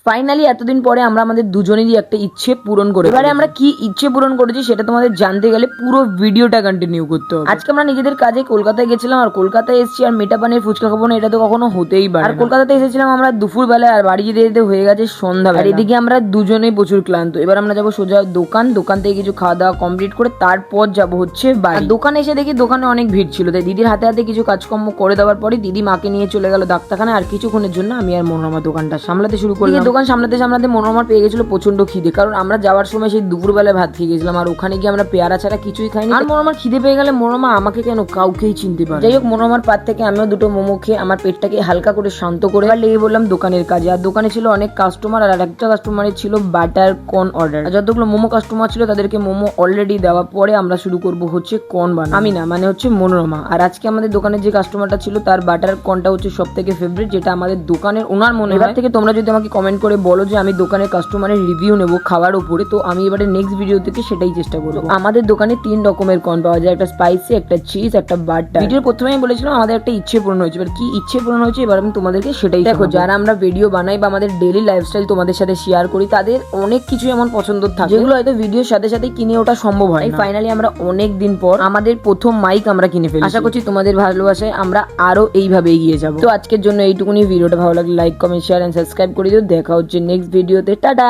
Finally এতদিন পরে আমরা আমাদের দুজনেরই একটা ইচ্ছে পূরণ করে এবারে আমরা কি ইচ্ছে পূরণ করেছি সেটা তোমাদের জানতে গেলে পুরো ভিডিওটা কন্টিনিউ করতে হবে। আজকে আমরা নিজেদের কাজে কলকাতায় গেছিলাম আর কলকাতায় এসেছি আর মেটা পানির ফুচকা খাবো না এটা তো কখনো হতেই পারে। আর কলকাতাতে এসেছিলাম আমরা দুপুর বেলায় আর বাড়ি যেতে যেতে হয়ে গেছে সন্ধ্যা। আর এদিকে আমরা দুজনেই প্রচুর ক্লান্ত। এবার আমরা যাবো সোজা দোকান থেকে কিছু খাওয়া দাওয়া কমপ্লিট করে তারপর যাবো হচ্ছে বাড়ি। দোকানে এসে দেখি দোকানে অনেক ভিড় ছিল, তাই দিদির হাতে হাতে কিছু কাজকর্ম করে দেওয়ার পরে দিদি মাকে নিয়ে চলে গেল ডাক্তারখানায়। আর কিছুক্ষণের জন্য আমি আর মনোরমা দোকানটা সামলাতে শুরু করলাম। দোকান সামলাতে মনোরমার পেয়ে গেছিল প্রচন্ড খিদে, কারণ আমরা যাওয়ার সময় সেই দুপুরবেলায় ভাত খেয়ে গেছিলাম আর ওখানে গিয়ে আমরা পেয়ারা ছাড়া কিছুই খাইনি। আর মনোরমার খিদে পেয়ে গেলে মনোরমা আমাকে কেন কাউকেই চিনতে পারে। যাই হোক, মনোরমার পাত থেকে আমিও দুটো মোমো খেয়ে আমার পেটটাকে হালকা করে শান্ত করে লেগে বললাম দোকানের কাজে। আর দোকানে ছিল অনেক কাস্টমার আর একটা কাস্টমারের ছিল বাটার কর্ন অর্ডার। আর যতগুলো মোমো কাস্টমার ছিল তাদেরকে মোমো অলরেডি দেওয়া পরে আমরা শুরু করব হচ্ছে কর্ন বানানো। আমি না, মানে হচ্ছে মনোরমা। আর আজকে আমাদের দোকানের যে কাস্টমারটা ছিল তার বাটার কর্নটা হচ্ছে সব থেকে ফেভারিট, যেটা আমাদের দোকানের ওনার মনে হয়। এবার থেকে তোমরা যদি আমাকে কমেন্ট করে বলো যে আমি দোকানের কাস্টমারের রিভিউ নেব খাওয়ার উপরে, তো আমি এবারে নেক্সট ভিডিও থেকে সেটাই চেষ্টা করবো। আমাদের দোকানে 3 রকমের কর্ন পাওয়া যায়, একটা স্পাইসি, একটা চিজ, একটা বাটার। ভিডিওর প্রথমে আমি বলেছিলাম আমাদের একটা ইচ্ছে পূরণ হয়েছে। এবার কি ইচ্ছে পূরণ হয়েছে এবার আমি তোমাদেরকে সেটাই দেখো। যারা আমরা ভিডিও বানাই বা আমাদের ডেইলি লাইফস্টাইল তোমাদের সাথে শেয়ার করি তাদের অনেক কিছু এমন পছন্দ থাকে যেগুলো হয়তো ভিডিওর সাথে সাথে কিনে ওঠা সম্ভব হয়। ফাইনালি আমরা অনেক দিন পর আমাদের প্রথম মাইক আমরা কিনে ফেলি। আশা করছি তোমাদের ভালোবাসায় আমরা আরো এইভাবে এগিয়ে যাবো। তো আজকের জন্য এইটুকুনি। ভিডিওটা ভালো লাগলে like, comment, share and subscribe করে দিও। দেখা হচ্ছে নেক্সট ভিডিওতে। টাটা।